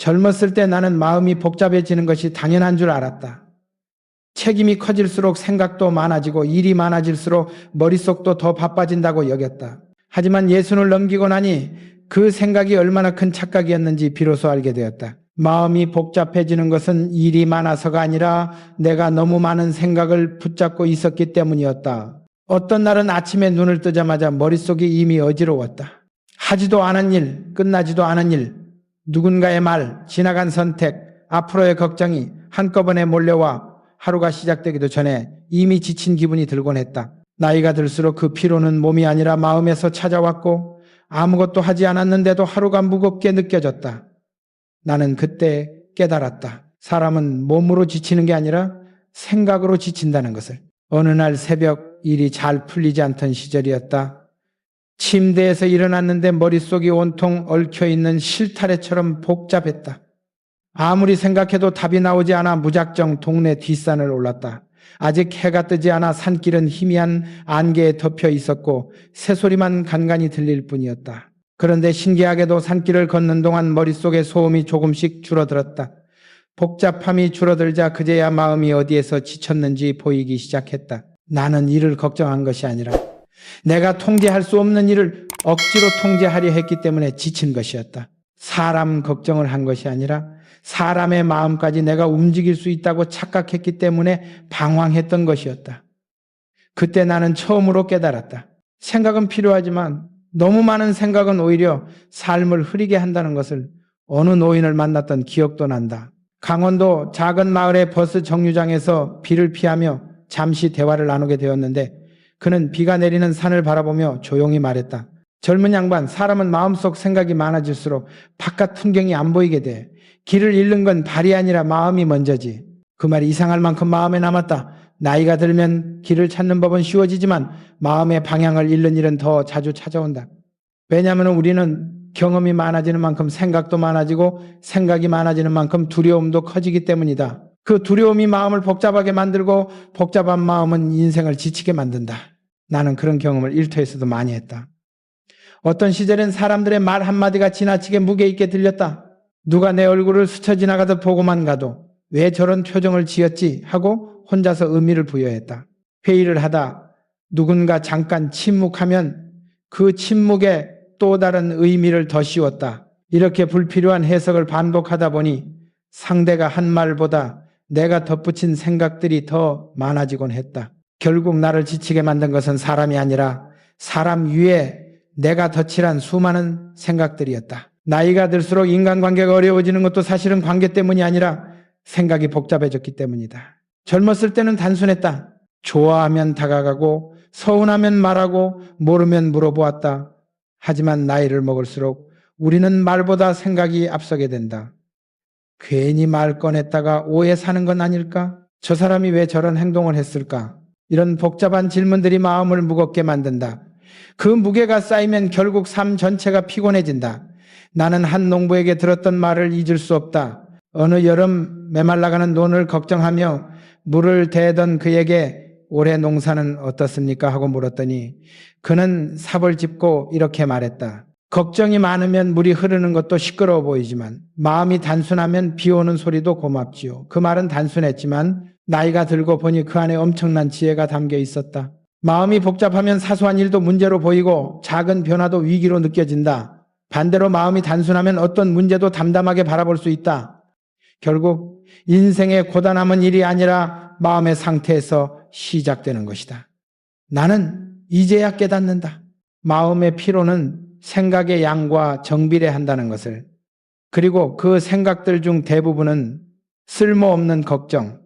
젊었을 때 나는 마음이 복잡해지는 것이 당연한 줄 알았다. 책임이 커질수록 생각도 많아지고 일이 많아질수록 머릿속도 더 바빠진다고 여겼다. 하지만 예순을 넘기고 나니 그 생각이 얼마나 큰 착각이었는지 비로소 알게 되었다. 마음이 복잡해지는 것은 일이 많아서가 아니라 내가 너무 많은 생각을 붙잡고 있었기 때문이었다. 어떤 날은 아침에 눈을 뜨자마자 머릿속이 이미 어지러웠다. 하지도 않은 일, 끝나지도 않은 일, 누군가의 말, 지나간 선택, 앞으로의 걱정이 한꺼번에 몰려와 하루가 시작되기도 전에 이미 지친 기분이 들곤 했다. 나이가 들수록 그 피로는 몸이 아니라 마음에서 찾아왔고 아무것도 하지 않았는데도 하루가 무겁게 느껴졌다. 나는 그때 깨달았다. 사람은 몸으로 지치는 게 아니라 생각으로 지친다는 것을. 어느 날 새벽 일이 잘 풀리지 않던 시절이었다. 침대에서 일어났는데 머릿속이 온통 얽혀있는 실타래처럼 복잡했다. 아무리 생각해도 답이 나오지 않아 무작정 동네 뒷산을 올랐다. 아직 해가 뜨지 않아 산길은 희미한 안개에 덮여 있었고 새소리만 간간히 들릴 뿐이었다. 그런데 신기하게도 산길을 걷는 동안 머릿속의 소음이 조금씩 줄어들었다. 복잡함이 줄어들자 그제야 마음이 어디에서 지쳤는지 보이기 시작했다. 나는 이를 걱정한 것이 아니라 내가 통제할 수 없는 일을 억지로 통제하려 했기 때문에 지친 것이었다. 사람 걱정을 한 것이 아니라 사람의 마음까지 내가 움직일 수 있다고 착각했기 때문에 방황했던 것이었다. 그때 나는 처음으로 깨달았다. 생각은 필요하지만 너무 많은 생각은 오히려 삶을 흐리게 한다는 것을 어느 노인을 만났던 기억도 난다. 강원도 작은 마을의 버스 정류장에서 비를 피하며 잠시 대화를 나누게 되었는데 그는 비가 내리는 산을 바라보며 조용히 말했다. 젊은 양반, 사람은 마음속 생각이 많아질수록 바깥 풍경이 안 보이게 돼. 길을 잃는 건 발이 아니라 마음이 먼저지. 그 말이 이상할 만큼 마음에 남았다. 나이가 들면 길을 찾는 법은 쉬워지지만 마음의 방향을 잃는 일은 더 자주 찾아온다. 왜냐하면 우리는 경험이 많아지는 만큼 생각도 많아지고 생각이 많아지는 만큼 두려움도 커지기 때문이다. 그 두려움이 마음을 복잡하게 만들고 복잡한 마음은 인생을 지치게 만든다. 나는 그런 경험을 일터에서도 많이 했다. 어떤 시절엔 사람들의 말 한마디가 지나치게 무게 있게 들렸다. 누가 내 얼굴을 스쳐 지나가듯 보고만 가도 왜 저런 표정을 지었지 하고 혼자서 의미를 부여했다. 회의를 하다 누군가 잠깐 침묵하면 그 침묵에 또 다른 의미를 더 씌웠다. 이렇게 불필요한 해석을 반복하다 보니 상대가 한 말보다 내가 덧붙인 생각들이 더 많아지곤 했다. 결국 나를 지치게 만든 것은 사람이 아니라 사람 위에 내가 덧칠한 수많은 생각들이었다. 나이가 들수록 인간관계가 어려워지는 것도 사실은 관계 때문이 아니라 생각이 복잡해졌기 때문이다. 젊었을 때는 단순했다. 좋아하면 다가가고 서운하면 말하고 모르면 물어보았다. 하지만 나이를 먹을수록 우리는 말보다 생각이 앞서게 된다. 괜히 말 꺼냈다가 오해 사는 건 아닐까? 저 사람이 왜 저런 행동을 했을까? 이런 복잡한 질문들이 마음을 무겁게 만든다. 그 무게가 쌓이면 결국 삶 전체가 피곤해진다. 나는 한 농부에게 들었던 말을 잊을 수 없다. 어느 여름 메말라가는 논을 걱정하며 물을 대던 그에게 올해 농사는 어떻습니까? 하고 물었더니 그는 삽을 짚고 이렇게 말했다. 걱정이 많으면 물이 흐르는 것도 시끄러워 보이지만 마음이 단순하면 비 오는 소리도 고맙지요. 그 말은 단순했지만 나이가 들고 보니 그 안에 엄청난 지혜가 담겨 있었다. 마음이 복잡하면 사소한 일도 문제로 보이고 작은 변화도 위기로 느껴진다. 반대로 마음이 단순하면 어떤 문제도 담담하게 바라볼 수 있다. 결국 인생의 고단함은 일이 아니라 마음의 상태에서 시작되는 것이다. 나는 이제야 깨닫는다. 마음의 피로는 생각의 양과 정비례한다는 것을. 그리고 그 생각들 중 대부분은 쓸모없는 걱정,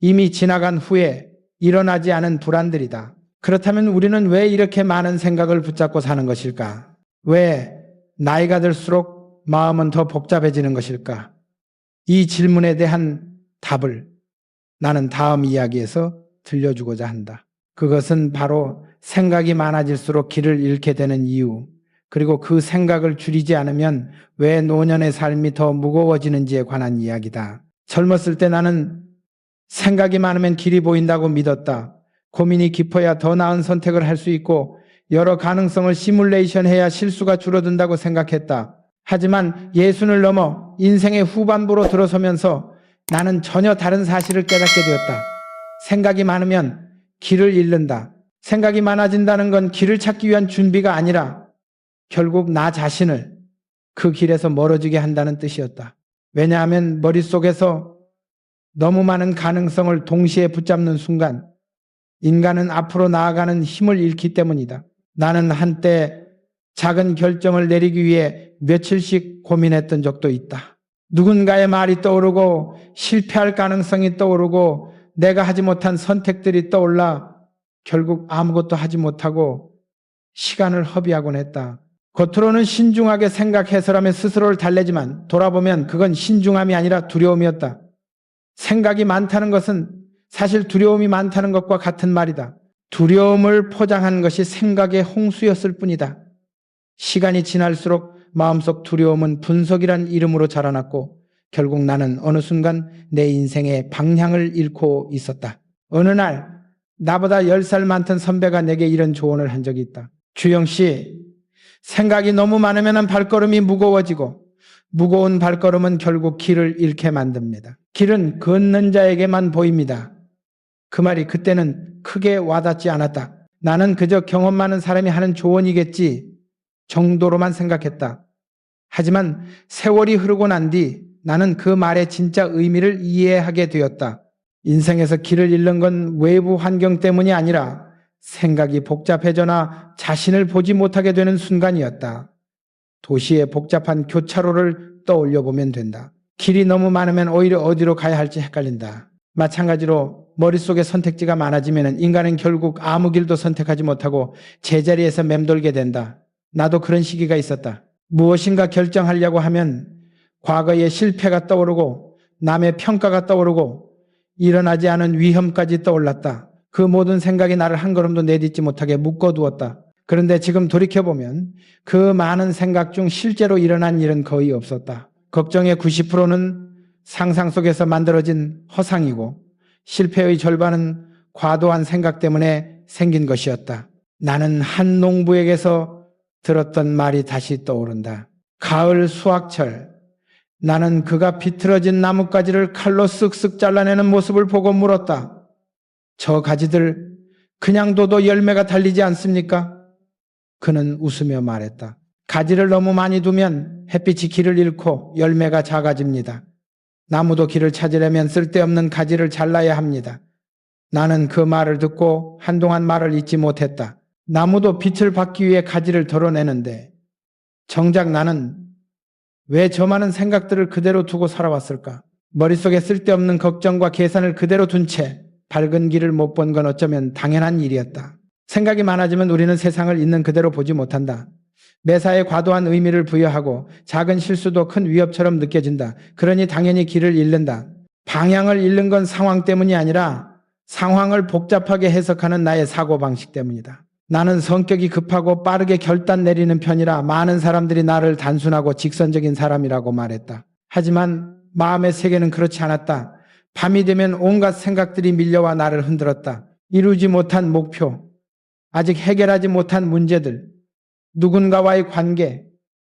이미 지나간 후에 일어나지 않은 불안들이다. 그렇다면 우리는 왜 이렇게 많은 생각을 붙잡고 사는 것일까? 왜 나이가 들수록 마음은 더 복잡해지는 것일까? 이 질문에 대한 답을 나는 다음 이야기에서 들려주고자 한다. 그것은 바로 생각이 많아질수록 길을 잃게 되는 이유, 그리고 그 생각을 줄이지 않으면 왜 노년의 삶이 더 무거워지는지에 관한 이야기다. 젊었을 때 나는 생각이 많으면 길이 보인다고 믿었다. 고민이 깊어야 더 나은 선택을 할 수 있고 여러 가능성을 시뮬레이션해야 실수가 줄어든다고 생각했다. 하지만 예순을 넘어 인생의 후반부로 들어서면서 나는 전혀 다른 사실을 깨닫게 되었다. 생각이 많으면 길을 잃는다. 생각이 많아진다는 건 길을 찾기 위한 준비가 아니라 결국 나 자신을 그 길에서 멀어지게 한다는 뜻이었다. 왜냐하면 머릿속에서 너무 많은 가능성을 동시에 붙잡는 순간 인간은 앞으로 나아가는 힘을 잃기 때문이다. 나는 한때 작은 결정을 내리기 위해 며칠씩 고민했던 적도 있다. 누군가의 말이 떠오르고 실패할 가능성이 떠오르고 내가 하지 못한 선택들이 떠올라 결국 아무것도 하지 못하고 시간을 허비하곤 했다. 겉으로는 신중하게 생각해서라면 스스로를 달래지만 돌아보면 그건 신중함이 아니라 두려움이었다. 생각이 많다는 것은 사실 두려움이 많다는 것과 같은 말이다. 두려움을 포장한 것이 생각의 홍수였을 뿐이다. 시간이 지날수록 마음속 두려움은 분석이란 이름으로 자라났고 결국 나는 어느 순간 내 인생의 방향을 잃고 있었다. 어느 날 나보다 10살 많던 선배가 내게 이런 조언을 한 적이 있다. 주영 씨, 생각이 너무 많으면 발걸음이 무거워지고 무거운 발걸음은 결국 길을 잃게 만듭니다. 길은 걷는 자에게만 보입니다. 그 말이 그때는 크게 와닿지 않았다. 나는 그저 경험 많은 사람이 하는 조언이겠지 정도로만 생각했다. 하지만 세월이 흐르고 난 뒤 나는 그 말의 진짜 의미를 이해하게 되었다. 인생에서 길을 잃는 건 외부 환경 때문이 아니라 생각이 복잡해져나 자신을 보지 못하게 되는 순간이었다. 도시의 복잡한 교차로를 떠올려 보면 된다. 길이 너무 많으면 오히려 어디로 가야 할지 헷갈린다. 마찬가지로 머릿속에 선택지가 많아지면 인간은 결국 아무 길도 선택하지 못하고 제자리에서 맴돌게 된다. 나도 그런 시기가 있었다. 무엇인가 결정하려고 하면 과거의 실패가 떠오르고 남의 평가가 떠오르고 일어나지 않은 위험까지 떠올랐다. 그 모든 생각이 나를 한 걸음도 내딛지 못하게 묶어두었다. 그런데 지금 돌이켜보면 그 많은 생각 중 실제로 일어난 일은 거의 없었다. 걱정의 90%는 상상 속에서 만들어진 허상이고 실패의 절반은 과도한 생각 때문에 생긴 것이었다. 나는 한 농부에게서 들었던 말이 다시 떠오른다. 가을 수확철, 나는 그가 비틀어진 나뭇가지를 칼로 쓱쓱 잘라내는 모습을 보고 물었다. 저 가지들 그냥 둬도 열매가 달리지 않습니까? 그는 웃으며 말했다. 가지를 너무 많이 두면 햇빛이 길을 잃고 열매가 작아집니다. 나무도 길을 찾으려면 쓸데없는 가지를 잘라야 합니다. 나는 그 말을 듣고 한동안 말을 잇지 못했다. 나무도 빛을 받기 위해 가지를 덜어내는데 정작 나는 왜 저 많은 생각들을 그대로 두고 살아왔을까? 머릿속에 쓸데없는 걱정과 계산을 그대로 둔 채 밝은 길을 못 본 건 어쩌면 당연한 일이었다. 생각이 많아지면 우리는 세상을 있는 그대로 보지 못한다. 매사에 과도한 의미를 부여하고 작은 실수도 큰 위협처럼 느껴진다. 그러니 당연히 길을 잃는다. 방향을 잃는 건 상황 때문이 아니라 상황을 복잡하게 해석하는 나의 사고방식 때문이다. 나는 성격이 급하고 빠르게 결단 내리는 편이라 많은 사람들이 나를 단순하고 직선적인 사람이라고 말했다. 하지만 마음의 세계는 그렇지 않았다. 밤이 되면 온갖 생각들이 밀려와 나를 흔들었다. 이루지 못한 목표, 아직 해결하지 못한 문제들, 누군가와의 관계,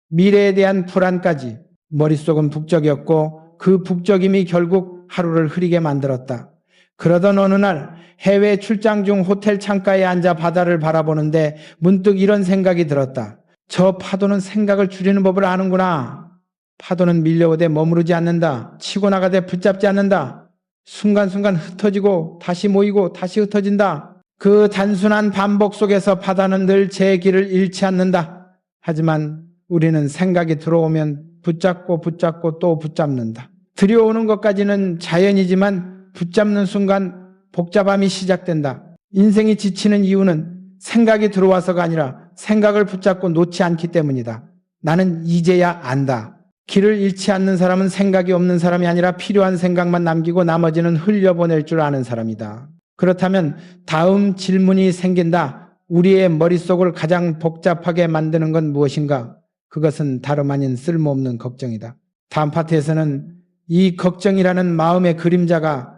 미래에 대한 불안까지 머릿속은 북적였고 그 북적임이 결국 하루를 흐리게 만들었다. 그러던 어느 날 해외 출장 중 호텔 창가에 앉아 바다를 바라보는데 문득 이런 생각이 들었다. 저 파도는 생각을 줄이는 법을 아는구나. 파도는 밀려오되 머무르지 않는다. 치고 나가되 붙잡지 않는다. 순간순간 흩어지고 다시 모이고 다시 흩어진다. 그 단순한 반복 속에서 바다는 늘 제 길을 잃지 않는다. 하지만 우리는 생각이 들어오면 붙잡고 또 붙잡는다. 들여오는 것까지는 자연이지만 붙잡는 순간 복잡함이 시작된다. 인생이 지치는 이유는 생각이 들어와서가 아니라 생각을 붙잡고 놓지 않기 때문이다. 나는 이제야 안다. 길을 잃지 않는 사람은 생각이 없는 사람이 아니라 필요한 생각만 남기고 나머지는 흘려보낼 줄 아는 사람이다. 그렇다면 다음 질문이 생긴다. 우리의 머릿속을 가장 복잡하게 만드는 건 무엇인가? 그것은 다름 아닌 쓸모없는 걱정이다. 다음 파트에서는 이 걱정이라는 마음의 그림자가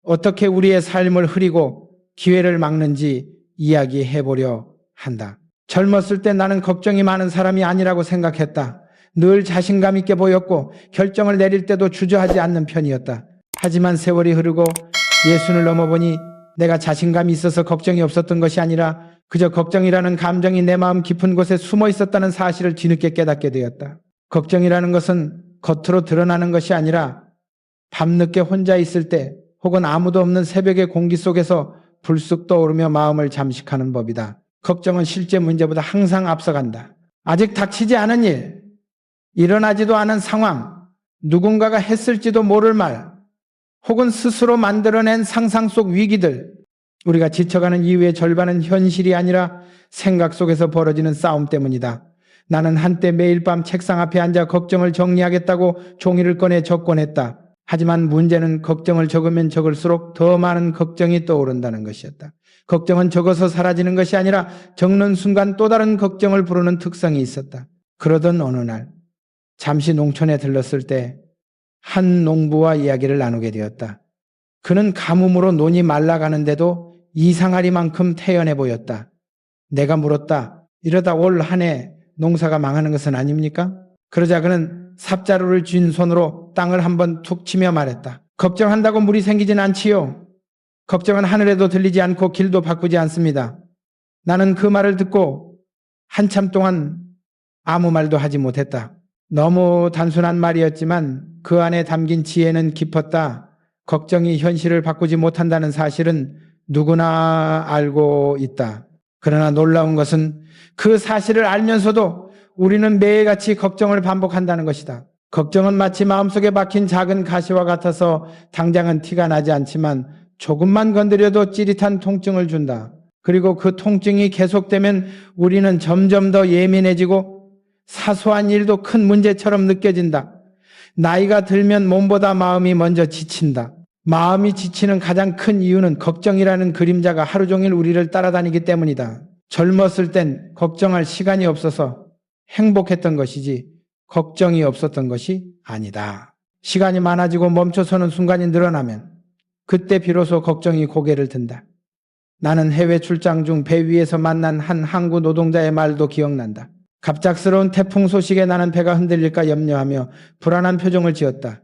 어떻게 우리의 삶을 흐리고 기회를 막는지 이야기해보려 한다. 젊었을 때 나는 걱정이 많은 사람이 아니라고 생각했다. 늘 자신감 있게 보였고 결정을 내릴 때도 주저하지 않는 편이었다. 하지만 세월이 흐르고 예순을 넘어보니 내가 자신감이 있어서 걱정이 없었던 것이 아니라 그저 걱정이라는 감정이 내 마음 깊은 곳에 숨어 있었다는 사실을 뒤늦게 깨닫게 되었다. 걱정이라는 것은 겉으로 드러나는 것이 아니라 밤늦게 혼자 있을 때 혹은 아무도 없는 새벽의 공기 속에서 불쑥 떠오르며 마음을 잠식하는 법이다. 걱정은 실제 문제보다 항상 앞서간다. 아직 닥치지 않은 일, 일어나지도 않은 상황, 누군가가 했을지도 모를 말, 혹은 스스로 만들어낸 상상 속 위기들, 우리가 지쳐가는 이유의 절반은 현실이 아니라 생각 속에서 벌어지는 싸움 때문이다. 나는 한때 매일 밤 책상 앞에 앉아 걱정을 정리하겠다고 종이를 꺼내 적곤 했다. 하지만 문제는 걱정을 적으면 적을수록 더 많은 걱정이 떠오른다는 것이었다. 걱정은 적어서 사라지는 것이 아니라 적는 순간 또 다른 걱정을 부르는 특성이 있었다. 그러던 어느 날 잠시 농촌에 들렀을 때 한 농부와 이야기를 나누게 되었다. 그는 가뭄으로 논이 말라가는데도 이상하리만큼 태연해 보였다. 내가 물었다. 이러다 올 한 해 농사가 망하는 것은 아닙니까? 그러자 그는 삽자루를 쥔 손으로 땅을 한번 툭 치며 말했다. 걱정한다고 물이 생기진 않지요. 걱정은 하늘에도 들리지 않고 길도 바꾸지 않습니다. 나는 그 말을 듣고 한참 동안 아무 말도 하지 못했다. 너무 단순한 말이었지만 그 안에 담긴 지혜는 깊었다. 걱정이 현실을 바꾸지 못한다는 사실은 누구나 알고 있다. 그러나 놀라운 것은 그 사실을 알면서도 우리는 매일같이 걱정을 반복한다는 것이다. 걱정은 마치 마음속에 박힌 작은 가시와 같아서 당장은 티가 나지 않지만 조금만 건드려도 찌릿한 통증을 준다. 그리고 그 통증이 계속되면 우리는 점점 더 예민해지고 사소한 일도 큰 문제처럼 느껴진다. 나이가 들면 몸보다 마음이 먼저 지친다. 마음이 지치는 가장 큰 이유는 걱정이라는 그림자가 하루 종일 우리를 따라다니기 때문이다. 젊었을 땐 걱정할 시간이 없어서 행복했던 것이지 걱정이 없었던 것이 아니다. 시간이 많아지고 멈춰서는 순간이 늘어나면 그때 비로소 걱정이 고개를 든다. 나는 해외 출장 중 배 위에서 만난 한 항구 노동자의 말도 기억난다. 갑작스러운 태풍 소식에 나는 배가 흔들릴까 염려하며 불안한 표정을 지었다.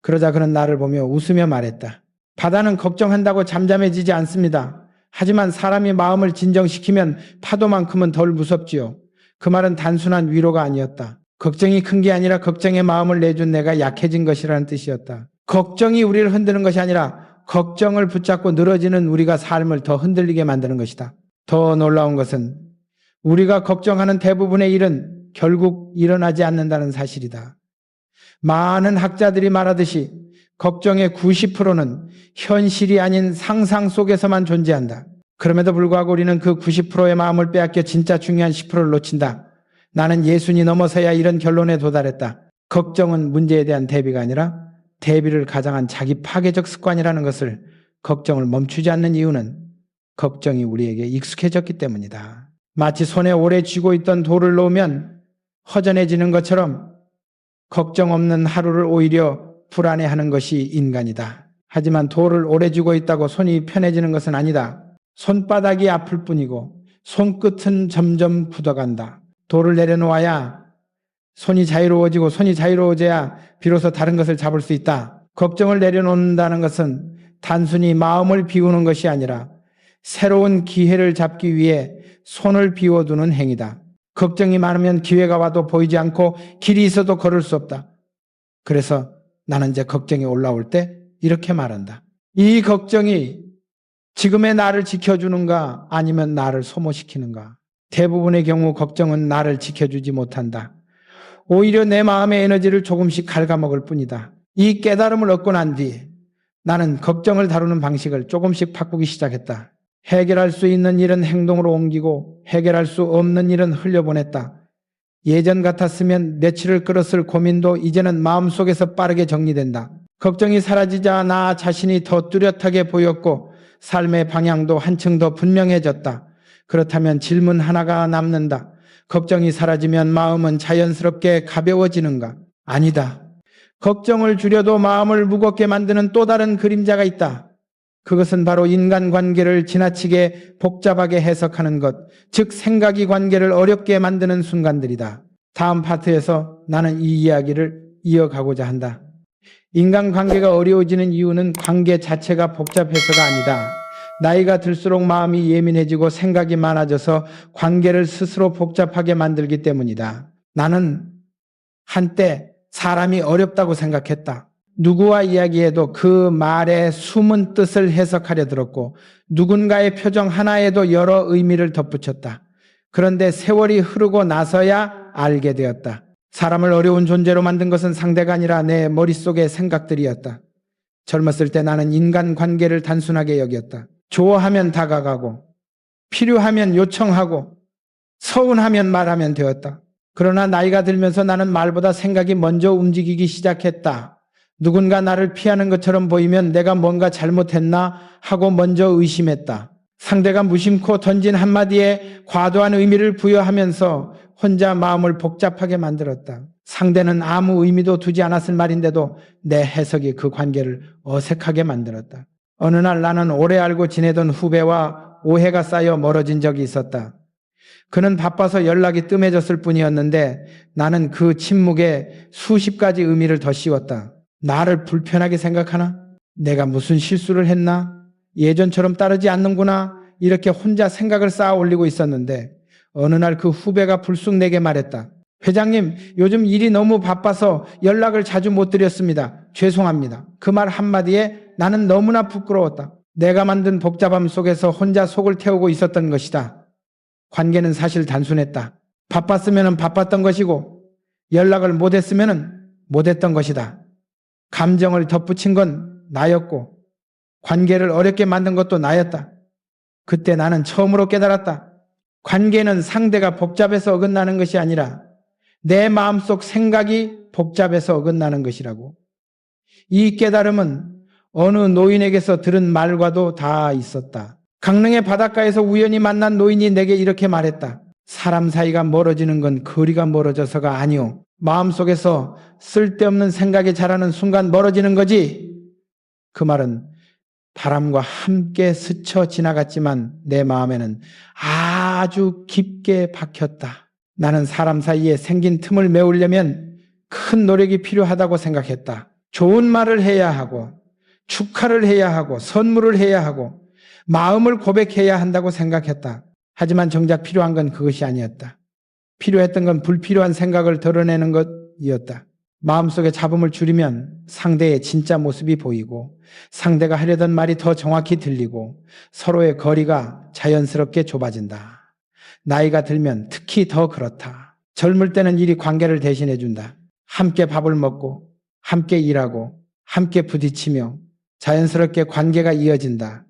그러자 그는 나를 보며 웃으며 말했다. 바다는 걱정한다고 잠잠해지지 않습니다. 하지만 사람이 마음을 진정시키면 파도만큼은 덜 무섭지요. 그 말은 단순한 위로가 아니었다. 걱정이 큰 게 아니라 걱정의 마음을 내준 내가 약해진 것이라는 뜻이었다. 걱정이 우리를 흔드는 것이 아니라 걱정을 붙잡고 늘어지는 우리가 삶을 더 흔들리게 만드는 것이다. 더 놀라운 것은 우리가 걱정하는 대부분의 일은 결국 일어나지 않는다는 사실이다. 많은 학자들이 말하듯이 걱정의 90%는 현실이 아닌 상상 속에서만 존재한다. 그럼에도 불구하고 우리는 그 90%의 마음을 빼앗겨 진짜 중요한 10%를 놓친다. 나는 예순이 넘어서야 이런 결론에 도달했다. 걱정은 문제에 대한 대비가 아니라 대비를 가장한 자기 파괴적 습관이라는 것을 걱정을 멈추지 않는 이유는 걱정이 우리에게 익숙해졌기 때문이다. 마치 손에 오래 쥐고 있던 돌을 놓으면 허전해지는 것처럼 걱정 없는 하루를 오히려 불안해하는 것이 인간이다. 하지만 돌을 오래 쥐고 있다고 손이 편해지는 것은 아니다. 손바닥이 아플 뿐이고 손끝은 점점 굳어간다. 돌을 내려놓아야 손이 자유로워지고 손이 자유로워져야 비로소 다른 것을 잡을 수 있다. 걱정을 내려놓는다는 것은 단순히 마음을 비우는 것이 아니라 새로운 기회를 잡기 위해 손을 비워두는 행위다. 걱정이 많으면 기회가 와도 보이지 않고 길이 있어도 걸을 수 없다. 그래서 나는 이제 걱정이 올라올 때 이렇게 말한다. 이 걱정이 지금의 나를 지켜주는가 아니면 나를 소모시키는가? 대부분의 경우 걱정은 나를 지켜주지 못한다. 오히려 내 마음의 에너지를 조금씩 갉아먹을 뿐이다. 이 깨달음을 얻고 난 뒤 나는 걱정을 다루는 방식을 조금씩 바꾸기 시작했다. 해결할 수 있는 일은 행동으로 옮기고 해결할 수 없는 일은 흘려보냈다. 예전 같았으면 며칠을 끌었을 고민도 이제는 마음속에서 빠르게 정리된다. 걱정이 사라지자 나 자신이 더 뚜렷하게 보였고 삶의 방향도 한층 더 분명해졌다. 그렇다면 질문 하나가 남는다. 걱정이 사라지면 마음은 자연스럽게 가벼워지는가? 아니다. 걱정을 줄여도 마음을 무겁게 만드는 또 다른 그림자가 있다. 그것은 바로 인간관계를 지나치게 복잡하게 해석하는 것, 즉 생각이 관계를 어렵게 만드는 순간들이다. 다음 파트에서 나는 이 이야기를 이어가고자 한다. 인간관계가 어려워지는 이유는 관계 자체가 복잡해서가 아니다. 나이가 들수록 마음이 예민해지고 생각이 많아져서 관계를 스스로 복잡하게 만들기 때문이다. 나는 한때 사람이 어렵다고 생각했다. 누구와 이야기해도 그 말의 숨은 뜻을 해석하려 들었고 누군가의 표정 하나에도 여러 의미를 덧붙였다. 그런데 세월이 흐르고 나서야 알게 되었다. 사람을 어려운 존재로 만든 것은 상대가 아니라 내 머릿속의 생각들이었다. 젊었을 때 나는 인간관계를 단순하게 여겼다. 좋아하면 다가가고 필요하면 요청하고 서운하면 말하면 되었다. 그러나 나이가 들면서 나는 말보다 생각이 먼저 움직이기 시작했다. 누군가 나를 피하는 것처럼 보이면 내가 뭔가 잘못했나 하고 먼저 의심했다. 상대가 무심코 던진 한마디에 과도한 의미를 부여하면서 혼자 마음을 복잡하게 만들었다. 상대는 아무 의미도 두지 않았을 말인데도 내 해석이 그 관계를 어색하게 만들었다. 어느 날 나는 오래 알고 지내던 후배와 오해가 쌓여 멀어진 적이 있었다. 그는 바빠서 연락이 뜸해졌을 뿐이었는데 나는 그 침묵에 수십 가지 의미를 더 씌웠다. 나를 불편하게 생각하나? 내가 무슨 실수를 했나? 예전처럼 따르지 않는구나? 이렇게 혼자 생각을 쌓아 올리고 있었는데 어느 날 그 후배가 불쑥 내게 말했다. 회장님, 요즘 일이 너무 바빠서 연락을 자주 못 드렸습니다. 죄송합니다. 그 말 한마디에 나는 너무나 부끄러웠다. 내가 만든 복잡함 속에서 혼자 속을 태우고 있었던 것이다. 관계는 사실 단순했다. 바빴으면 바빴던 것이고 연락을 못했으면 못했던 것이다. 감정을 덧붙인 건 나였고 관계를 어렵게 만든 것도 나였다. 그때 나는 처음으로 깨달았다. 관계는 상대가 복잡해서 어긋나는 것이 아니라 내 마음속 생각이 복잡해서 어긋나는 것이라고. 이 깨달음은 어느 노인에게서 들은 말과도 다 있었다. 강릉의 바닷가에서 우연히 만난 노인이 내게 이렇게 말했다. 사람 사이가 멀어지는 건 거리가 멀어져서가 아니오. 마음속에서 쓸데없는 생각이 자라는 순간 멀어지는 거지. 그 말은 바람과 함께 스쳐 지나갔지만 내 마음에는 아주 깊게 박혔다. 나는 사람 사이에 생긴 틈을 메우려면 큰 노력이 필요하다고 생각했다. 좋은 말을 해야 하고 축하를 해야 하고 선물을 해야 하고 마음을 고백해야 한다고 생각했다. 하지만 정작 필요한 건 그것이 아니었다. 필요했던 건 불필요한 생각을 드러내는 것이었다. 마음속에 잡음을 줄이면 상대의 진짜 모습이 보이고 상대가 하려던 말이 더 정확히 들리고 서로의 거리가 자연스럽게 좁아진다. 나이가 들면 특히 더 그렇다. 젊을 때는 일이 관계를 대신해 준다. 함께 밥을 먹고 함께 일하고 함께 부딪히며 자연스럽게 관계가 이어진다.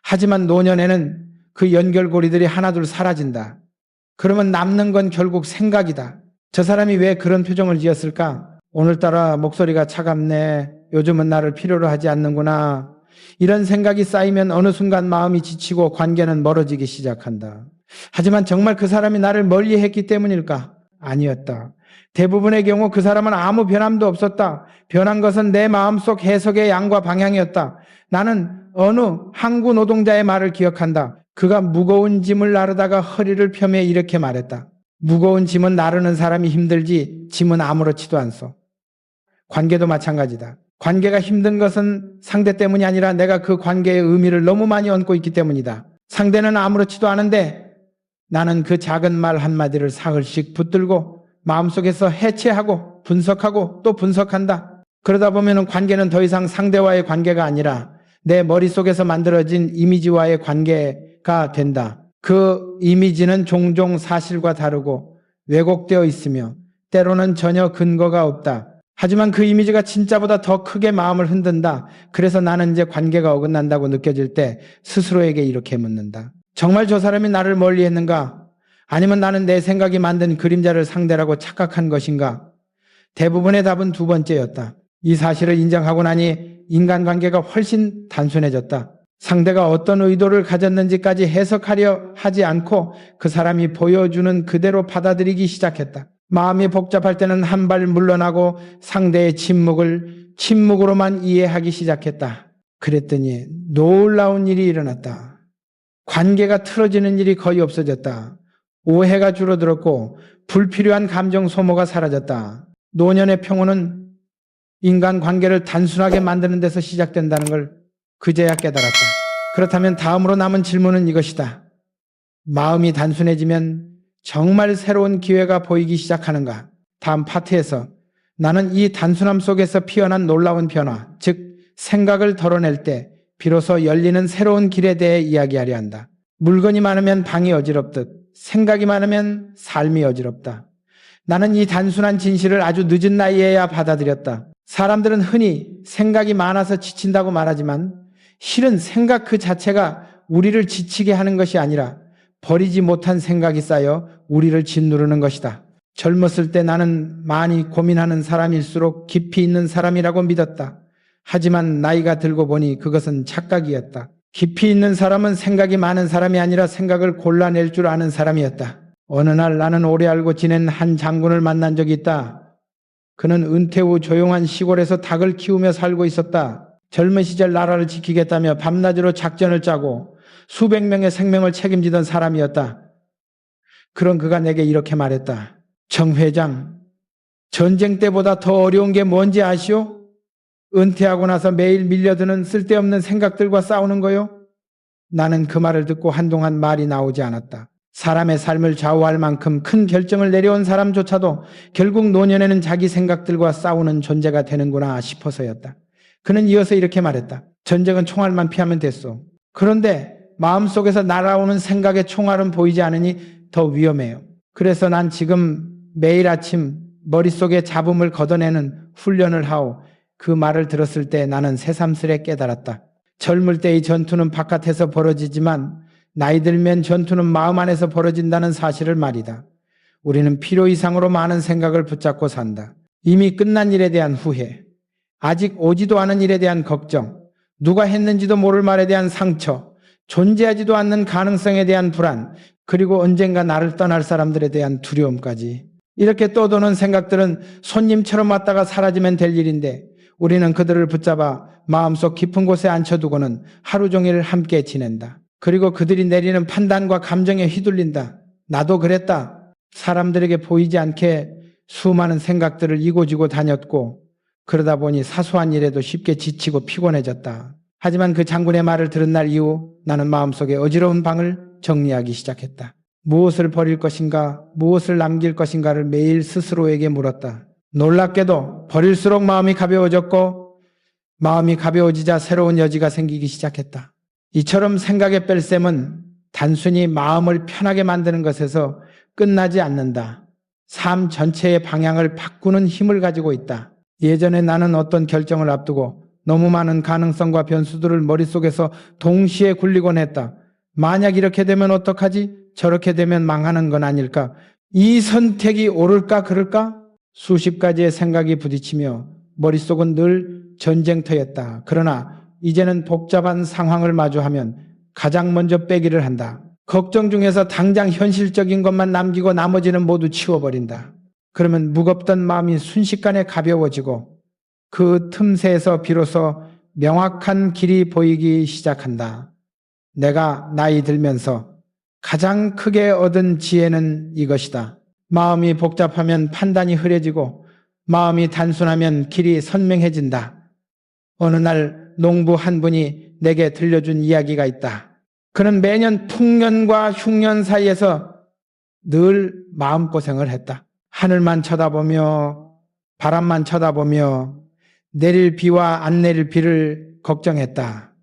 하지만 노년에는 그 연결고리들이 하나둘 사라진다. 그러면 남는 건 결국 생각이다. 저 사람이 왜 그런 표정을 지었을까? 오늘따라 목소리가 차갑네. 요즘은 나를 필요로 하지 않는구나. 이런 생각이 쌓이면 어느 순간 마음이 지치고 관계는 멀어지기 시작한다. 하지만 정말 그 사람이 나를 멀리했기 때문일까? 아니었다. 대부분의 경우 그 사람은 아무 변함도 없었다. 변한 것은 내 마음속 해석의 양과 방향이었다. 나는 어느 항구 노동자의 말을 기억한다. 그가 무거운 짐을 나르다가 허리를 펴며 이렇게 말했다. 무거운 짐은 나르는 사람이 힘들지 짐은 아무렇지도 않소. 관계도 마찬가지다. 관계가 힘든 것은 상대 때문이 아니라 내가 그 관계의 의미를 너무 많이 얹고 있기 때문이다. 상대는 아무렇지도 않은데 나는 그 작은 말 한마디를 사흘씩 붙들고 마음속에서 해체하고 분석하고 또 분석한다. 그러다 보면 관계는 더 이상 상대와의 관계가 아니라 내 머릿속에서 만들어진 이미지와의 관계가 된다. 그 이미지는 종종 사실과 다르고 왜곡되어 있으며 때로는 전혀 근거가 없다. 하지만 그 이미지가 진짜보다 더 크게 마음을 흔든다. 그래서 나는 이제 관계가 어긋난다고 느껴질 때 스스로에게 이렇게 묻는다. 정말 저 사람이 나를 멀리했는가? 아니면 나는 내 생각이 만든 그림자를 상대라고 착각한 것인가? 대부분의 답은 두 번째였다. 이 사실을 인정하고 나니 인간관계가 훨씬 단순해졌다. 상대가 어떤 의도를 가졌는지까지 해석하려 하지 않고 그 사람이 보여주는 그대로 받아들이기 시작했다. 마음이 복잡할 때는 한 발 물러나고 상대의 침묵을 침묵으로만 이해하기 시작했다. 그랬더니 놀라운 일이 일어났다. 관계가 틀어지는 일이 거의 없어졌다. 오해가 줄어들었고 불필요한 감정 소모가 사라졌다. 노년의 평온은 인간 관계를 단순하게 만드는 데서 시작된다는 걸 그제야 깨달았다. 그렇다면 다음으로 남은 질문은 이것이다. 마음이 단순해지면 정말 새로운 기회가 보이기 시작하는가? 다음 파트에서 나는 이 단순함 속에서 피어난 놀라운 변화, 즉 생각을 덜어낼 때 비로소 열리는 새로운 길에 대해 이야기하려 한다. 물건이 많으면 방이 어지럽듯 생각이 많으면 삶이 어지럽다. 나는 이 단순한 진실을 아주 늦은 나이에야 받아들였다. 사람들은 흔히 생각이 많아서 지친다고 말하지만 실은 생각 그 자체가 우리를 지치게 하는 것이 아니라 버리지 못한 생각이 쌓여 우리를 짓누르는 것이다. 젊었을 때 나는 많이 고민하는 사람일수록 깊이 있는 사람이라고 믿었다. 하지만 나이가 들고 보니 그것은 착각이었다. 깊이 있는 사람은 생각이 많은 사람이 아니라 생각을 골라낼 줄 아는 사람이었다. 어느 날 나는 오래 알고 지낸 한 장군을 만난 적이 있다. 그는 은퇴 후 조용한 시골에서 닭을 키우며 살고 있었다. 젊은 시절 나라를 지키겠다며 밤낮으로 작전을 짜고 수백 명의 생명을 책임지던 사람이었다. 그런 그가 내게 이렇게 말했다. 정 회장, 전쟁 때보다 더 어려운 게 뭔지 아시오? 은퇴하고 나서 매일 밀려드는 쓸데없는 생각들과 싸우는 거요? 나는 그 말을 듣고 한동안 말이 나오지 않았다. 사람의 삶을 좌우할 만큼 큰 결정을 내려온 사람조차도 결국 노년에는 자기 생각들과 싸우는 존재가 되는구나 싶어서였다. 그는 이어서 이렇게 말했다. 전쟁은 총알만 피하면 됐소. 그런데 마음속에서 날아오는 생각의 총알은 보이지 않으니 더 위험해요. 그래서 난 지금 매일 아침 머릿속에 잡음을 걷어내는 훈련을 하오. 그 말을 들었을 때 나는 새삼스레 깨달았다. 젊을 때의 전투는 바깥에서 벌어지지만 나이 들면 전투는 마음 안에서 벌어진다는 사실을 말이다. 우리는 필요 이상으로 많은 생각을 붙잡고 산다. 이미 끝난 일에 대한 후회, 아직 오지도 않은 일에 대한 걱정, 누가 했는지도 모를 말에 대한 상처, 존재하지도 않는 가능성에 대한 불안, 그리고 언젠가 나를 떠날 사람들에 대한 두려움까지. 이렇게 떠도는 생각들은 손님처럼 왔다가 사라지면 될 일인데 우리는 그들을 붙잡아 마음속 깊은 곳에 앉혀두고는 하루 종일 함께 지낸다. 그리고 그들이 내리는 판단과 감정에 휘둘린다. 나도 그랬다. 사람들에게 보이지 않게 수많은 생각들을 이고지고 다녔고 그러다 보니 사소한 일에도 쉽게 지치고 피곤해졌다. 하지만 그 장군의 말을 들은 날 이후 나는 마음속에 어지러운 방을 정리하기 시작했다. 무엇을 버릴 것인가, 무엇을 남길 것인가를 매일 스스로에게 물었다. 놀랍게도 버릴수록 마음이 가벼워졌고 마음이 가벼워지자 새로운 여지가 생기기 시작했다. 이처럼 생각의 뺄셈은 단순히 마음을 편하게 만드는 것에서 끝나지 않는다. 삶 전체의 방향을 바꾸는 힘을 가지고 있다. 예전에 나는 어떤 결정을 앞두고 너무 많은 가능성과 변수들을 머릿속에서 동시에 굴리곤 했다. 만약 이렇게 되면 어떡하지? 저렇게 되면 망하는 건 아닐까? 이 선택이 옳을까 그럴까? 수십 가지의 생각이 부딪히며 머릿속은 늘 전쟁터였다. 그러나 이제는 복잡한 상황을 마주하면 가장 먼저 빼기를 한다. 걱정 중에서 당장 현실적인 것만 남기고 나머지는 모두 치워버린다. 그러면 무겁던 마음이 순식간에 가벼워지고 그 틈새에서 비로소 명확한 길이 보이기 시작한다. 내가 나이 들면서 가장 크게 얻은 지혜는 이것이다. 마음이 복잡하면 판단이 흐려지고 마음이 단순하면 길이 선명해진다. 어느 날 농부 한 분이 내게 들려준 이야기가 있다. 그는 매년 풍년과 흉년 사이에서 늘 마음고생을 했다. 하늘만 쳐다보며 바람만 쳐다보며 내릴 비와 안 내릴 비를 걱정했다.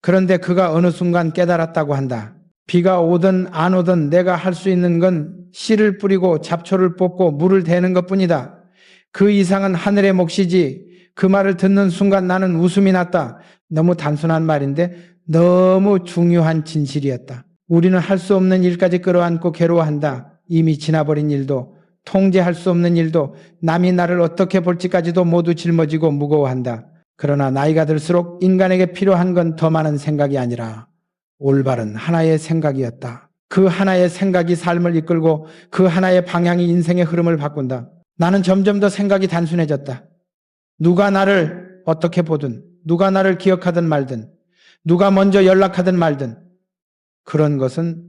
그런데 그가 어느 순간 깨달았다고 한다. 비가 오든 안 오든 내가 할 수 있는 건 씨를 뿌리고 잡초를 뽑고 물을 대는 것뿐이다. 그 이상은 하늘의 몫이지. 그 말을 듣는 순간 나는 웃음이 났다. 너무 단순한 말인데 너무 중요한 진실이었다. 우리는 할 수 없는 일까지 끌어안고 괴로워한다. 이미 지나버린 일도, 통제할 수 없는 일도, 남이 나를 어떻게 볼지까지도 모두 짊어지고 무거워한다. 그러나 나이가 들수록 인간에게 필요한 건 더 많은 생각이 아니라 올바른 하나의 생각이었다. 그 하나의 생각이 삶을 이끌고 그 하나의 방향이 인생의 흐름을 바꾼다. 나는 점점 더 생각이 단순해졌다. 누가 나를 어떻게 보든, 누가 나를 기억하든 말든, 누가 먼저 연락하든 말든 그런 것은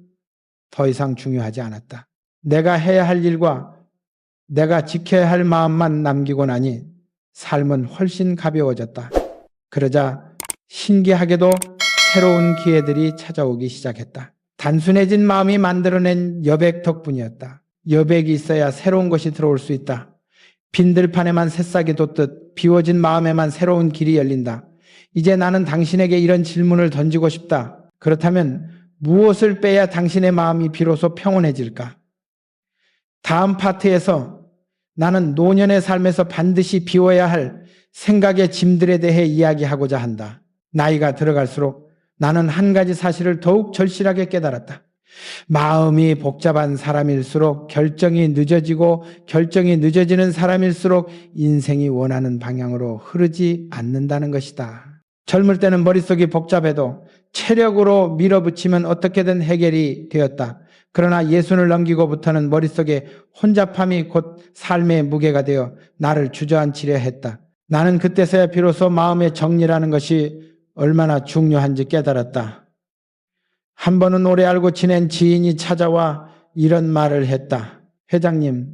더 이상 중요하지 않았다. 내가 해야 할 일과 내가 지켜야 할 마음만 남기고 나니 삶은 훨씬 가벼워졌다. 그러자 신기하게도 새로운 기회들이 찾아오기 시작했다. 단순해진 마음이 만들어낸 여백 덕분이었다. 여백이 있어야 새로운 것이 들어올 수 있다. 빈 들판에만 새싹이 돋듯 비워진 마음에만 새로운 길이 열린다. 이제 나는 당신에게 이런 질문을 던지고 싶다. 그렇다면 무엇을 빼야 당신의 마음이 비로소 평온해질까? 다음 파트에서 나는 노년의 삶에서 반드시 비워야 할 생각의 짐들에 대해 이야기하고자 한다. 나이가 들어갈수록 나는 한 가지 사실을 더욱 절실하게 깨달았다. 마음이 복잡한 사람일수록 결정이 늦어지고 결정이 늦어지는 사람일수록 인생이 원하는 방향으로 흐르지 않는다는 것이다. 젊을 때는 머릿속이 복잡해도 체력으로 밀어붙이면 어떻게든 해결이 되었다. 그러나 예순을 넘기고부터는 머릿속에 혼잡함이 곧 삶의 무게가 되어 나를 주저앉히려 했다. 나는 그때서야 비로소 마음의 정리라는 것이 얼마나 중요한지 깨달았다. 한 번은 오래 알고 지낸 지인이 찾아와 이런 말을 했다. 회장님,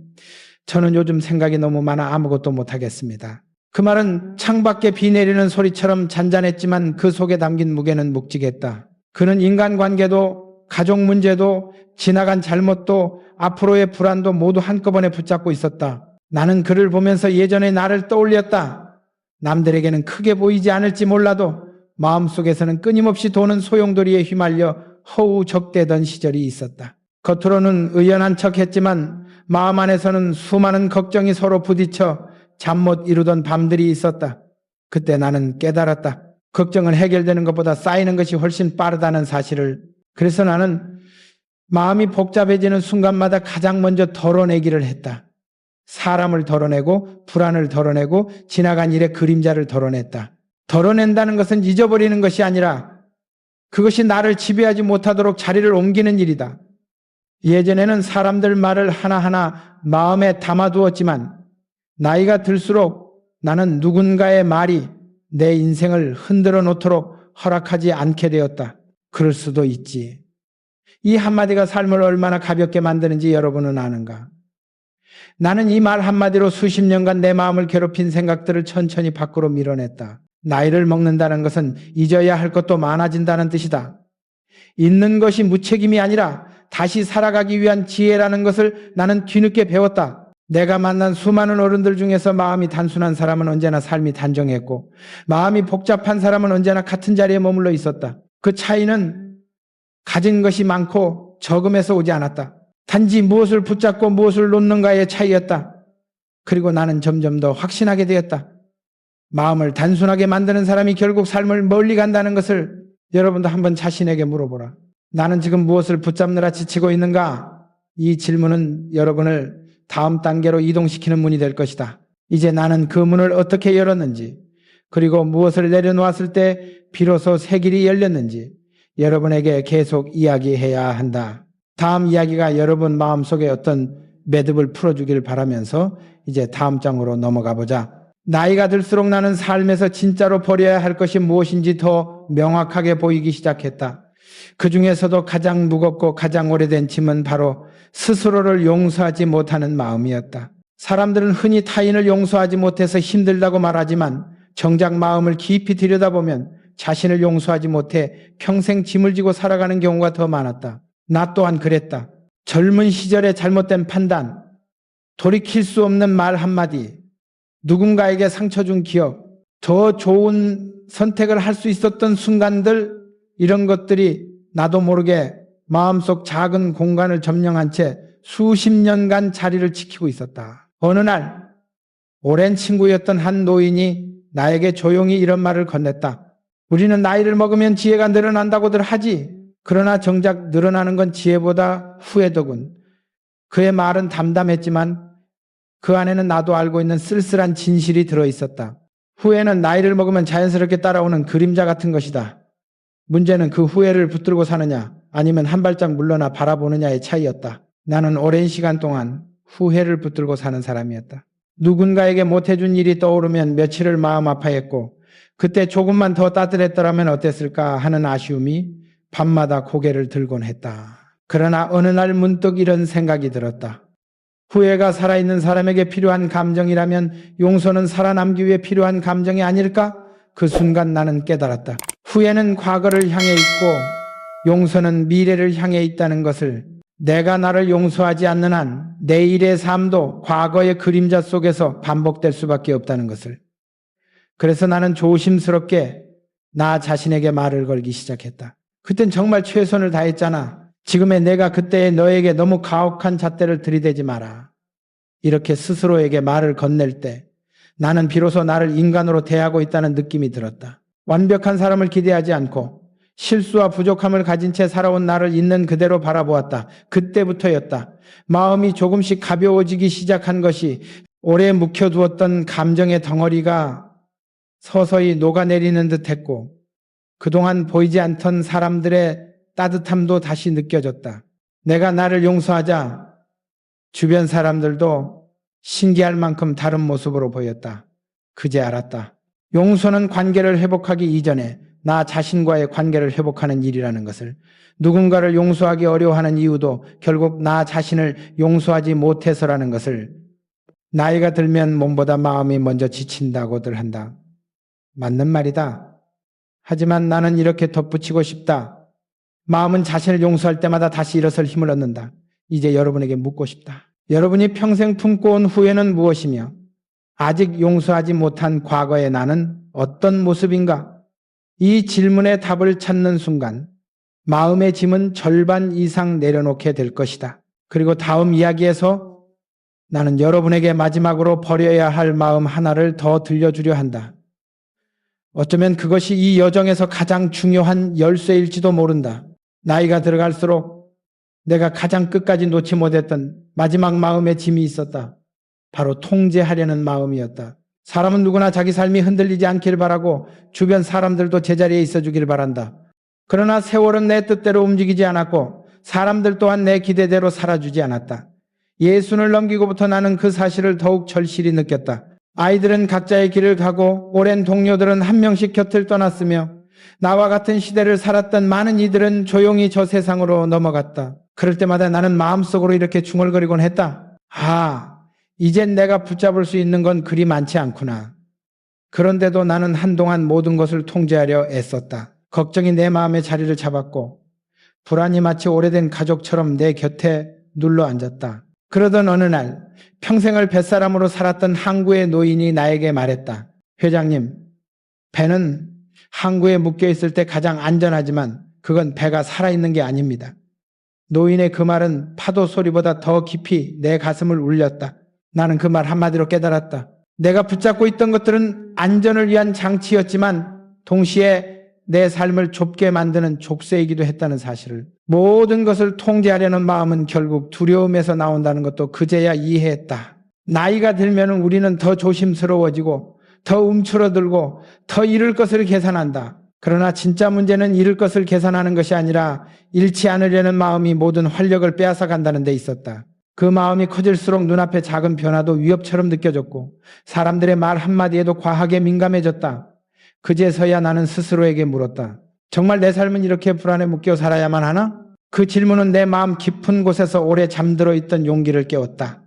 저는 요즘 생각이 너무 많아 아무것도 못하겠습니다. 그 말은 창밖에 비 내리는 소리처럼 잔잔했지만 그 속에 담긴 무게는 묵직했다. 그는 인간관계도 가족 문제도 지나간 잘못도 앞으로의 불안도 모두 한꺼번에 붙잡고 있었다. 나는 그를 보면서 예전의 나를 떠올렸다. 남들에게는 크게 보이지 않을지 몰라도 마음속에서는 끊임없이 도는 소용돌이에 휘말려 허우적대던 시절이 있었다. 겉으로는 의연한 척했지만 마음 안에서는 수많은 걱정이 서로 부딪혀 잠 못 이루던 밤들이 있었다. 그때 나는 깨달았다. 걱정은 해결되는 것보다 쌓이는 것이 훨씬 빠르다는 사실을. 그래서 나는 마음이 복잡해지는 순간마다 가장 먼저 덜어내기를 했다. 사람을 덜어내고 불안을 덜어내고 지나간 일의 그림자를 덜어냈다. 덜어낸다는 것은 잊어버리는 것이 아니라 그것이 나를 지배하지 못하도록 자리를 옮기는 일이다. 예전에는 사람들 말을 하나하나 마음에 담아두었지만 나이가 들수록 나는 누군가의 말이 내 인생을 흔들어 놓도록 허락하지 않게 되었다. 그럴 수도 있지. 이 한마디가 삶을 얼마나 가볍게 만드는지 여러분은 아는가? 나는 이 말 한마디로 수십 년간 내 마음을 괴롭힌 생각들을 천천히 밖으로 밀어냈다. 나이를 먹는다는 것은 잊어야 할 것도 많아진다는 뜻이다. 잊는 것이 무책임이 아니라 다시 살아가기 위한 지혜라는 것을 나는 뒤늦게 배웠다. 내가 만난 수많은 어른들 중에서 마음이 단순한 사람은 언제나 삶이 단정했고 마음이 복잡한 사람은 언제나 같은 자리에 머물러 있었다. 그 차이는 가진 것이 많고 적음에서 오지 않았다. 단지 무엇을 붙잡고 무엇을 놓는가의 차이였다. 그리고 나는 점점 더 확신하게 되었다. 마음을 단순하게 만드는 사람이 결국 삶을 멀리 간다는 것을 여러분도 한번 자신에게 물어보라. 나는 지금 무엇을 붙잡느라 지치고 있는가? 이 질문은 여러분을 다음 단계로 이동시키는 문이 될 것이다. 이제 나는 그 문을 어떻게 열었는지, 그리고 무엇을 내려놓았을 때 비로소 새 길이 열렸는지 여러분에게 계속 이야기해야 한다. 다음 이야기가 여러분 마음속에 어떤 매듭을 풀어주길 바라면서 이제 다음 장으로 넘어가 보자. 나이가 들수록 나는 삶에서 진짜로 버려야 할 것이 무엇인지 더 명확하게 보이기 시작했다. 그 중에서도 가장 무겁고 가장 오래된 짐은 바로 스스로를 용서하지 못하는 마음이었다. 사람들은 흔히 타인을 용서하지 못해서 힘들다고 말하지만 정작 마음을 깊이 들여다보면 자신을 용서하지 못해 평생 짐을 지고 살아가는 경우가 더 많았다. 나 또한 그랬다. 젊은 시절의 잘못된 판단, 돌이킬 수 없는 말 한마디, 누군가에게 상처 준 기억, 더 좋은 선택을 할 수 있었던 순간들, 이런 것들이 나도 모르게 마음속 작은 공간을 점령한 채 수십 년간 자리를 지키고 있었다. 어느 날 오랜 친구였던 한 노인이 나에게 조용히 이런 말을 건넸다. 우리는 나이를 먹으면 지혜가 늘어난다고들 하지. 그러나 정작 늘어나는 건 지혜보다 후회더군. 그의 말은 담담했지만 그 안에는 나도 알고 있는 쓸쓸한 진실이 들어있었다. 후회는 나이를 먹으면 자연스럽게 따라오는 그림자 같은 것이다. 문제는 그 후회를 붙들고 사느냐 아니면 한 발짝 물러나 바라보느냐의 차이였다. 나는 오랜 시간 동안 후회를 붙들고 사는 사람이었다. 누군가에게 못해준 일이 떠오르면 며칠을 마음 아파했고 그때 조금만 더 따뜻했더라면 어땠을까 하는 아쉬움이 밤마다 고개를 들곤 했다. 그러나 어느 날 문득 이런 생각이 들었다. 후회가 살아있는 사람에게 필요한 감정이라면 용서는 살아남기 위해 필요한 감정이 아닐까? 그 순간 나는 깨달았다. 후회는 과거를 향해 있고 용서는 미래를 향해 있다는 것을, 내가 나를 용서하지 않는 한 내일의 삶도 과거의 그림자 속에서 반복될 수밖에 없다는 것을. 그래서 나는 조심스럽게 나 자신에게 말을 걸기 시작했다. 그땐 정말 최선을 다했잖아. 지금의 내가 그때의 너에게 너무 가혹한 잣대를 들이대지 마라. 이렇게 스스로에게 말을 건넬 때 나는 비로소 나를 인간으로 대하고 있다는 느낌이 들었다. 완벽한 사람을 기대하지 않고 실수와 부족함을 가진 채 살아온 나를 있는 그대로 바라보았다. 그때부터였다. 마음이 조금씩 가벼워지기 시작한 것이, 오래 묵혀두었던 감정의 덩어리가 서서히 녹아내리는 듯했고 그동안 보이지 않던 사람들의 따뜻함도 다시 느껴졌다. 내가 나를 용서하자 주변 사람들도 신기할 만큼 다른 모습으로 보였다. 그제 알았다. 용서는 관계를 회복하기 이전에 나 자신과의 관계를 회복하는 일이라는 것을. 누군가를 용서하기 어려워하는 이유도 결국 나 자신을 용서하지 못해서라는 것을. 나이가 들면 몸보다 마음이 먼저 지친다고들 한다. 맞는 말이다. 하지만 나는 이렇게 덧붙이고 싶다. 마음은 자신을 용서할 때마다 다시 일어설 힘을 얻는다. 이제 여러분에게 묻고 싶다. 여러분이 평생 품고 온 후회는 무엇이며 아직 용서하지 못한 과거의 나는 어떤 모습인가? 이 질문의 답을 찾는 순간 마음의 짐은 절반 이상 내려놓게 될 것이다. 그리고 다음 이야기에서 나는 여러분에게 마지막으로 버려야 할 마음 하나를 더 들려주려 한다. 어쩌면 그것이 이 여정에서 가장 중요한 열쇠일지도 모른다. 나이가 들어갈수록 내가 가장 끝까지 놓지 못했던 마지막 마음의 짐이 있었다. 바로 통제하려는 마음이었다. 사람은 누구나 자기 삶이 흔들리지 않길 바라고 주변 사람들도 제자리에 있어주길 바란다. 그러나 세월은 내 뜻대로 움직이지 않았고 사람들 또한 내 기대대로 살아주지 않았다. 예순을 넘기고부터 나는 그 사실을 더욱 절실히 느꼈다. 아이들은 각자의 길을 가고 오랜 동료들은 한 명씩 곁을 떠났으며 나와 같은 시대를 살았던 많은 이들은 조용히 저 세상으로 넘어갔다. 그럴 때마다 나는 마음속으로 이렇게 중얼거리곤 했다. 이젠 내가 붙잡을 수 있는 건 그리 많지 않구나. 그런데도 나는 한동안 모든 것을 통제하려 애썼다. 걱정이 내 마음의 자리를 잡았고 불안이 마치 오래된 가족처럼 내 곁에 눌러 앉았다. 그러던 어느 날 평생을 뱃사람으로 살았던 항구의 노인이 나에게 말했다. 회장님, 배는 항구에 묶여있을 때 가장 안전하지만 그건 배가 살아있는 게 아닙니다. 노인의 그 말은 파도 소리보다 더 깊이 내 가슴을 울렸다. 나는 그 말 한마디로 깨달았다. 내가 붙잡고 있던 것들은 안전을 위한 장치였지만 동시에 내 삶을 좁게 만드는 족쇄이기도 했다는 사실을. 모든 것을 통제하려는 마음은 결국 두려움에서 나온다는 것도 그제야 이해했다. 나이가 들면 우리는 더 조심스러워지고 더 움츠러들고 더 잃을 것을 계산한다. 그러나 진짜 문제는 잃을 것을 계산하는 것이 아니라 잃지 않으려는 마음이 모든 활력을 빼앗아 간다는 데 있었다. 그 마음이 커질수록 눈앞의 작은 변화도 위협처럼 느껴졌고 사람들의 말 한마디에도 과하게 민감해졌다. 그제서야 나는 스스로에게 물었다. 정말 내 삶은 이렇게 불안에 묶여 살아야만 하나? 그 질문은 내 마음 깊은 곳에서 오래 잠들어 있던 용기를 깨웠다.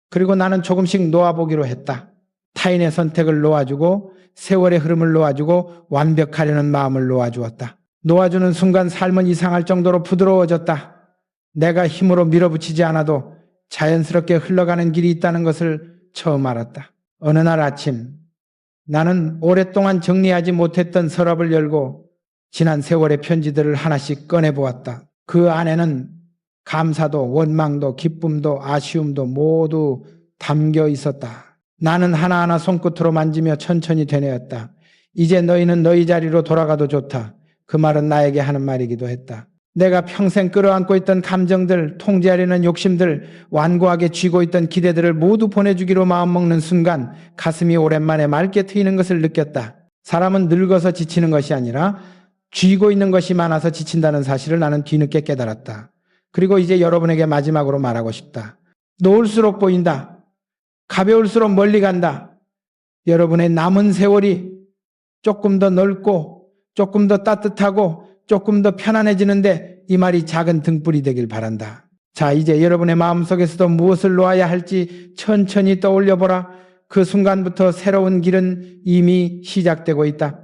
그리고 나는 조금씩 놓아보기로 했다. 타인의 선택을 놓아주고 세월의 흐름을 놓아주고 완벽하려는 마음을 놓아주었다. 놓아주는 순간 삶은 이상할 정도로 부드러워졌다. 내가 힘으로 밀어붙이지 않아도 자연스럽게 흘러가는 길이 있다는 것을 처음 알았다. 어느 날 아침 나는 오랫동안 정리하지 못했던 서랍을 열고 지난 세월의 편지들을 하나씩 꺼내보았다. 그 안에는 감사도 원망도 기쁨도 아쉬움도 모두 담겨 있었다. 나는 하나하나 손끝으로 만지며 천천히 되뇌었다. 이제 너희는 너희 자리로 돌아가도 좋다. 그 말은 나에게 하는 말이기도 했다. 내가 평생 끌어안고 있던 감정들, 통제하려는 욕심들, 완고하게 쥐고 있던 기대들을 모두 보내주기로 마음먹는 순간 가슴이 오랜만에 맑게 트이는 것을 느꼈다. 사람은 늙어서 지치는 것이 아니라 쥐고 있는 것이 많아서 지친다는 사실을 나는 뒤늦게 깨달았다. 그리고 이제 여러분에게 마지막으로 말하고 싶다. 놓을수록 보인다. 가벼울수록 멀리 간다. 여러분의 남은 세월이 조금 더 넓고 조금 더 따뜻하고 조금 더 편안해지는데 이 말이 작은 등불이 되길 바란다. 자, 이제 여러분의 마음속에서도 무엇을 놓아야 할지 천천히 떠올려 보라. 그 순간부터 새로운 길은 이미 시작되고 있다.